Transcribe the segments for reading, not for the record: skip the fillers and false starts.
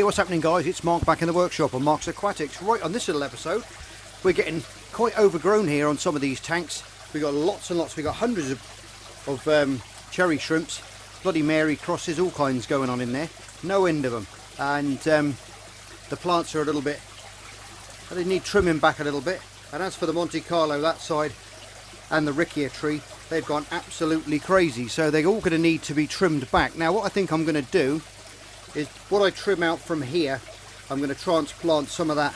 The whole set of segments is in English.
what's happening guys? It's Mark back in the workshop on Mark's Aquatics. Right, on this little episode we're getting quite overgrown here on some of these tanks. We've got lots and lots, we've got hundreds of cherry shrimps, Bloody Mary crosses, all kinds going on in there, no end of them. And the plants are a little bit, they need trimming back a little bit. And as for the Monte Carlo that side and the Riccia tree, they've gone absolutely crazy, so they're all going to need to be trimmed back. Now what I think I'm going to do is, what I trim out from here, I'm going to transplant some of that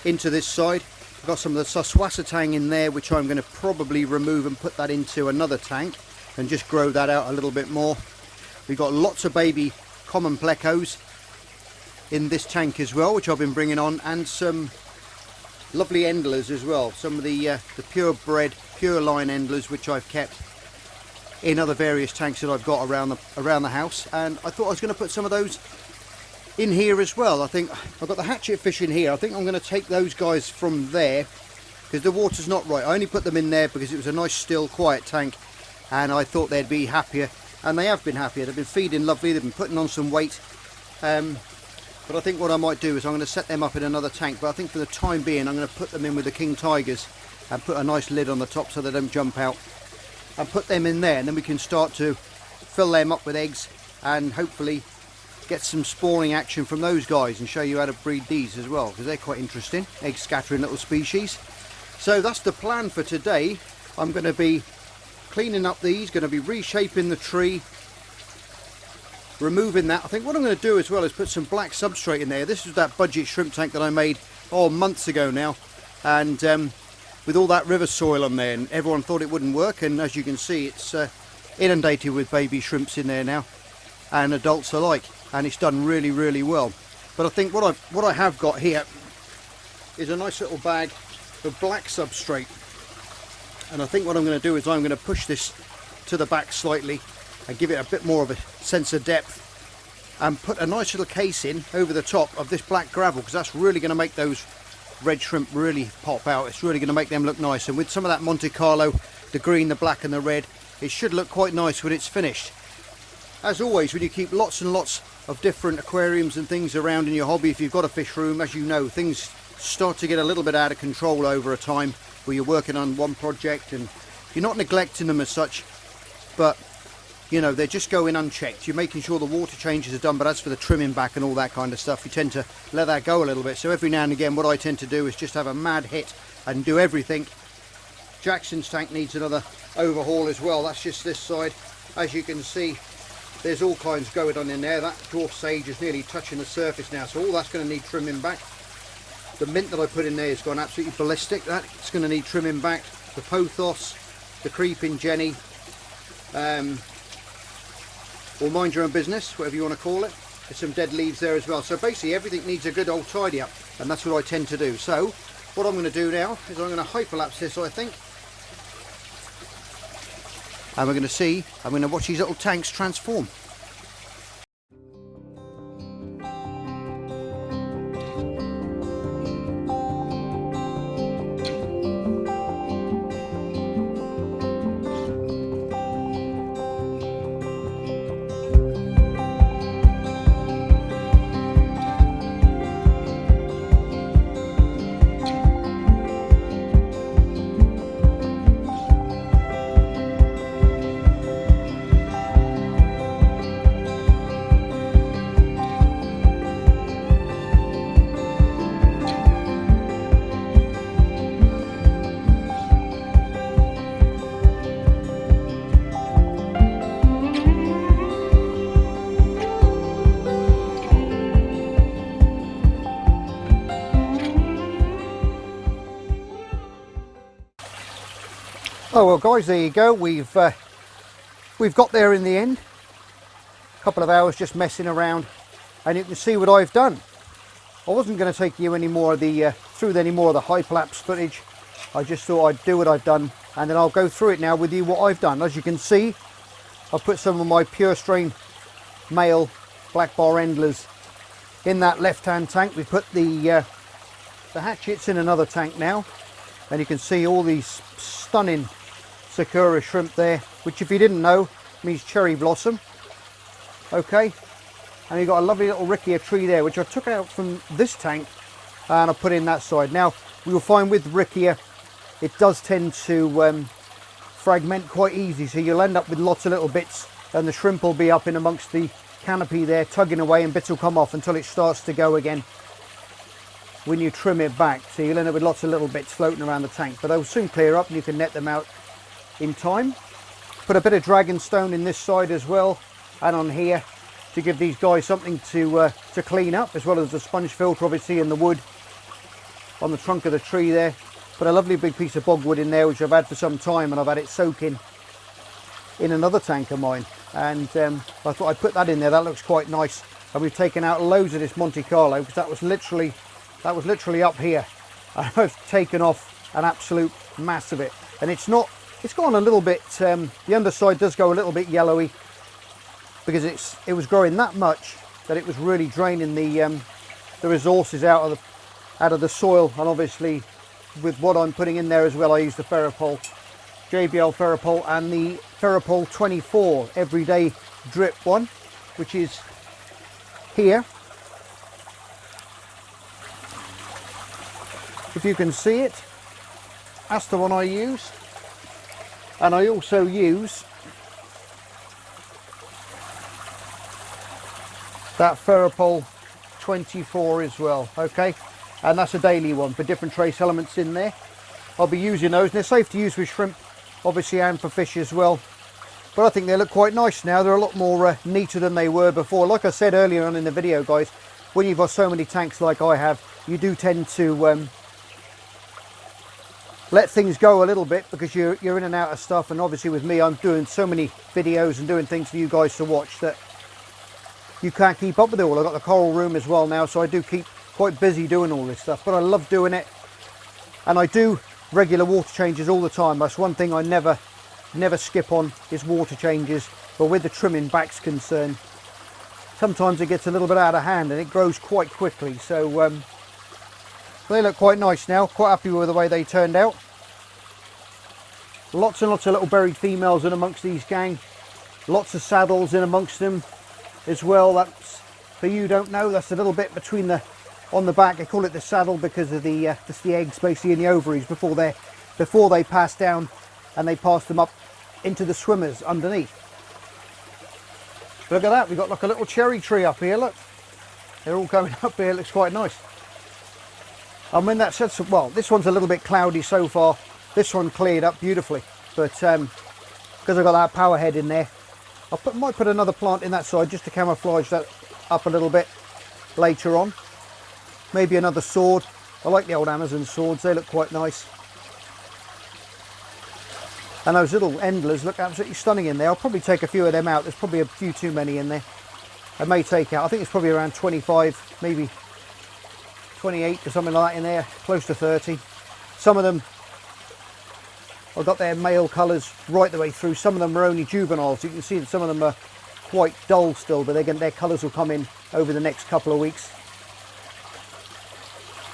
into this side. I've got some of the Suswasitang in there, which I'm going to probably remove and put that into another tank and just grow that out a little bit more. We've got lots of baby common plecos in this tank as well, which I've been bringing on, and some lovely endlers as well. Some of the purebred, pure line endlers, which I've kept in other various tanks that I've got around the house. And I thought I was going to put some of those in here as well. I think I've got the hatchet fish in here. I think I'm going to take those guys from there because the water's not right. I only put them in there because it was a nice still quiet tank and I thought they'd be happier, and they have been happier. They've been feeding lovely, they've been putting on some weight. But I think what I might do is I'm going to set them up in another tank, but I think for the time being I'm going to put them in with the king tigers and put a nice lid on the top so they don't jump out, and put them in there, and then we can start to fill them up with eggs and hopefully get some spawning action from those guys and show you how to breed these as well, because they're quite interesting, egg scattering little species. So that's the plan for today. I'm going to be cleaning up these, going to be reshaping the tree, removing that. I think what I'm going to do as well is put some black substrate in there. This is that budget shrimp tank that I made months ago now, and with all that river soil on there, and everyone thought it wouldn't work, and as you can see it's inundated with baby shrimps in there now and adults alike, and it's done really well. But I think what I have got here is a nice little bag of black substrate, and I think what I'm going to do is I'm going to push this to the back slightly and give it a bit more of a sense of depth, and put a nice little case in over the top of this black gravel, because that's really going to make those red shrimp really pop out. It's really going to make them look nice, and with some of that Monte Carlo, the green, the black and the red, it should look quite nice when it's finished. As always, when you keep lots and lots of different aquariums and things around in your hobby, if you've got a fish room, as you know, things start to get a little bit out of control over a time where you're working on one project and you're not neglecting them as such, but you know, they're just going unchecked. You're making sure the water changes are done, but as for the trimming back and all that kind of stuff, you tend to let that go a little bit. So every now and again what I tend to do is just have a mad hit and do everything. Jackson's tank needs another overhaul as well. That's just this side. As you can see, there's all kinds going on in there. That dwarf sage is nearly touching the surface now, so all that's going to need trimming back. The mint that I put in there has gone absolutely ballistic. That's going to need trimming back. The pothos, the creeping jenny, or mind your own business, whatever you want to call it. There's some dead leaves there as well. So basically everything needs a good old tidy up, and that's what I tend to do. So what I'm going to do now is I'm going to hyperlapse this, I think, and we're going to see, I'm going to watch these little tanks transform. Oh well guys, there you go. We've got there in the end. A couple of hours just messing around, and you can see what I've done. I wasn't going to take you any more of the through any more of the hyperlapse footage. I just thought I'd do what I've done, and then I'll go through it now with you what I've done. As you can see, I've put some of my pure strain male black bar endlers in that left hand tank. We put the hatchets in another tank now, and you can see all these stunning Sakura shrimp there, which if you didn't know means cherry blossom. Okay, and you've got a lovely little Riccia tree there, which I took out from this tank and I put in that side. Now, you'll find with Riccia, it does tend to fragment quite easy, so you'll end up with lots of little bits, and the shrimp will be up in amongst the canopy there, tugging away, and bits will come off until it starts to go again when you trim it back. So you'll end up with lots of little bits floating around the tank, but they'll soon clear up and you can net them out in time. Put a bit of dragon stone in this side as well, and on here, to give these guys something to clean up, as well as the sponge filter obviously in the wood on the trunk of the tree there. Put a lovely big piece of bogwood in there, which I've had for some time, and I've had it soaking in another tank of mine, and I thought I'd put that in there. That looks quite nice. And we've taken out loads of this Monte Carlo, because that was literally up here, and I've taken off an absolute mass of it. And it's gone a little bit, the underside does go a little bit yellowy, because it was growing that much that it was really draining the resources out of the soil. And obviously with what I'm putting in there as well, I use the Ferropol, JBL Ferropol, and the Ferropol 24 everyday drip one, which is here, if you can see it. That's the one I use. And I also use that Ferropol 24 as well, okay? And that's a daily one for different trace elements in there. I'll be using those, and they're safe to use with shrimp, obviously, and for fish as well. But I think they look quite nice now. They're a lot more neater than they were before. Like I said earlier on in the video, guys, when you've got so many tanks like I have, you do tend to let things go a little bit, because you're in and out of stuff. And obviously with me, I'm doing so many videos and doing things for you guys to watch that you can't keep up with it all. I've got the coral room as well now, so I do keep quite busy doing all this stuff, but I love doing it. And I do regular water changes all the time. That's one thing I never skip on, is water changes. But with the trimming back's concerned, sometimes it gets a little bit out of hand and it grows quite quickly. So they look quite nice now. Quite happy with the way they turned out. Lots and lots of little buried females in amongst these gang. Lots of saddles in amongst them as well. That's, for you don't know, that's a little bit between on the back. I call it the saddle because of just the eggs basically in the ovaries before they pass down, and they pass them up into the swimmers underneath. Look at that, we've got like a little cherry tree up here, look. They're all coming up here, it looks quite nice. And when that sets up, well, this one's a little bit cloudy so far. This one cleared up beautifully, but because I've got that power head in there, might put another plant in that side just to camouflage that up a little bit later on. Maybe another sword. I like the old Amazon swords, they look quite nice. And those little endlers look absolutely stunning in there. I'll probably take a few of them out. There's probably a few too many in there. I may take out, I think it's probably around 25, maybe 28 or something like that in there, close to 30. Some of them, I've got their male colours right the way through. Some of them are only juveniles. You can see that some of them are quite dull still, but their colours will come in over the next couple of weeks.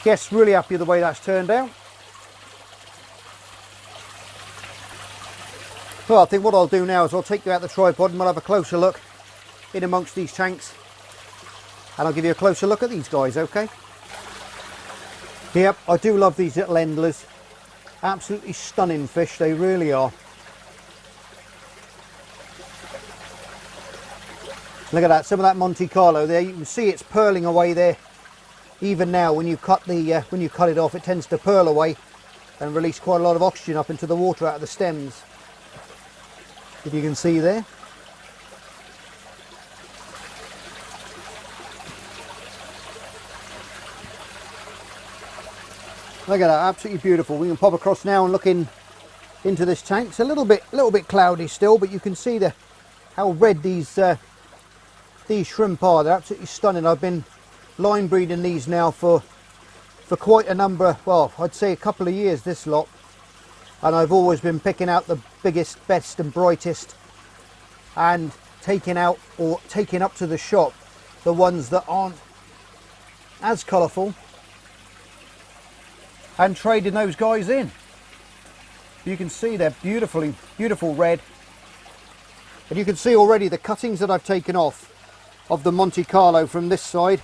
Yes, really happy with the way that's turned out. Well, I think what I'll do now is I'll take you out the tripod and we'll have a closer look in amongst these tanks, and I'll give you a closer look at these guys, okay? Yep, I do love these little endlers. Absolutely stunning fish, they really are. Look at that, some of that Monte Carlo there. You can see it's pearling away there. Even now, when you cut it off, it tends to pearl away and release quite a lot of oxygen up into the water out of the stems. If you can see there. Look at that, absolutely beautiful. We can pop across now and look into this tank. It's a little bit cloudy still, but you can see how red these shrimp are. They're absolutely stunning. I've been line breeding these now for quite a number, well, I'd say a couple of years, this lot. And I've always been picking out the biggest, best and brightest, and taking up to the shop the ones that aren't as colourful, and trading those guys in. You can see they're beautiful red, and you can see already the cuttings that I've taken off of the Monte Carlo from this side.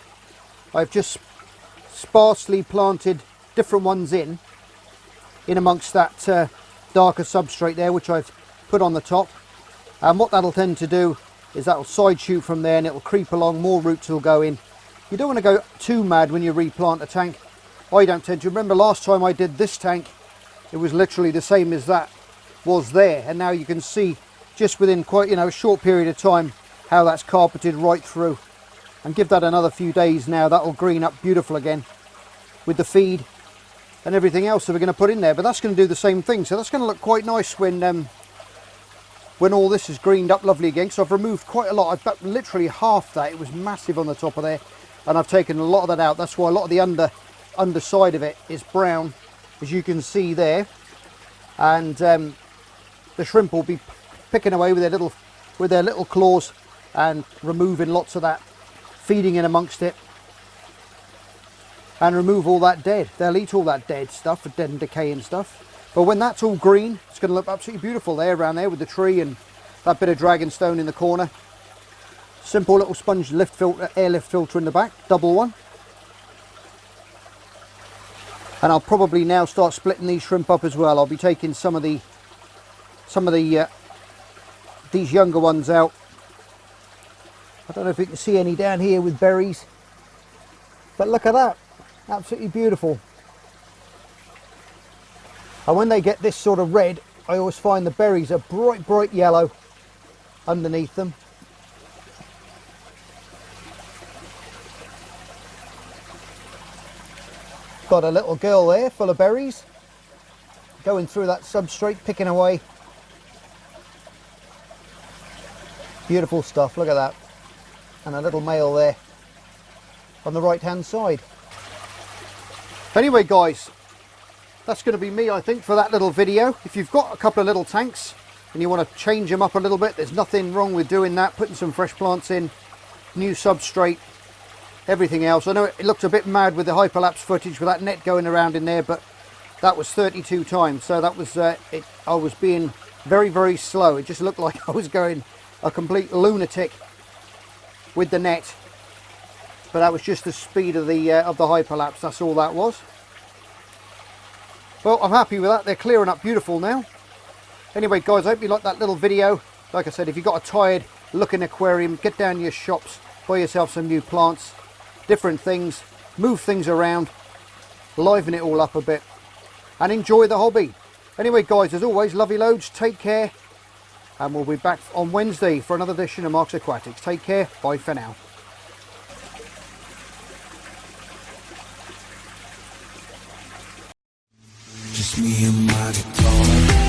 I've just sparsely planted different ones in amongst that darker substrate there, which I've put on the top. And what that'll tend to do is that'll side shoot from there and it'll creep along, more roots will go in. You don't want to go too mad when you replant a tank. I don't tend to. Remember last time I did this tank, it was literally the same as that was there, and now you can see just within quite a short period of time how that's carpeted right through. And give that another few days now, that'll green up beautiful again with the feed and everything else that we're going to put in there. But that's going to do the same thing, so that's going to look quite nice when all this is greened up lovely again. So I've removed quite a lot. I've got literally half that. It was massive on the top of there, and I've taken a lot of that out. That's why a lot of the underside of it is brown, as you can see there. And the shrimp will be picking away with their little claws and removing lots of that, feeding in amongst it, and remove all that dead. They'll eat all that dead stuff, dead and decaying stuff. But when that's all green, it's going to look absolutely beautiful there, around there with the tree and that bit of dragonstone in the corner. Simple little sponge lift filter, airlift filter in the back, double one. And I'll probably now start splitting these shrimp up as well. I'll be taking some of these younger ones out. I don't know if you can see any down here with berries, but look at that, absolutely beautiful. And when they get this sort of red, I always find the berries are bright yellow underneath them. Got a little girl there full of berries, going through that substrate, picking away. Beautiful stuff, look at that. And a little male there on the right hand side. Anyway guys, that's going to be me I think for that little video. If you've got a couple of little tanks and you want to change them up a little bit, there's nothing wrong with doing that, putting some fresh plants in, new substrate, everything else. I know it looked a bit mad with the hyperlapse footage with that net going around in there, but that was 32 times, so that was I was being very slow. It just looked like I was going a complete lunatic with the net, but that was just the speed of the hyperlapse. That's all that was. Well, I'm happy with that. They're clearing up beautiful now. Anyway guys, I hope you liked that little video. Like I said, if you've got a tired looking aquarium, get down to your shops, buy yourself some new plants, different things, move things around, liven it all up a bit, and enjoy the hobby. Anyway guys, as always, love you loads, take care, and we'll be back on Wednesday for another edition of Mark's Aquatics. Take care, bye for now. Just me and my guitar.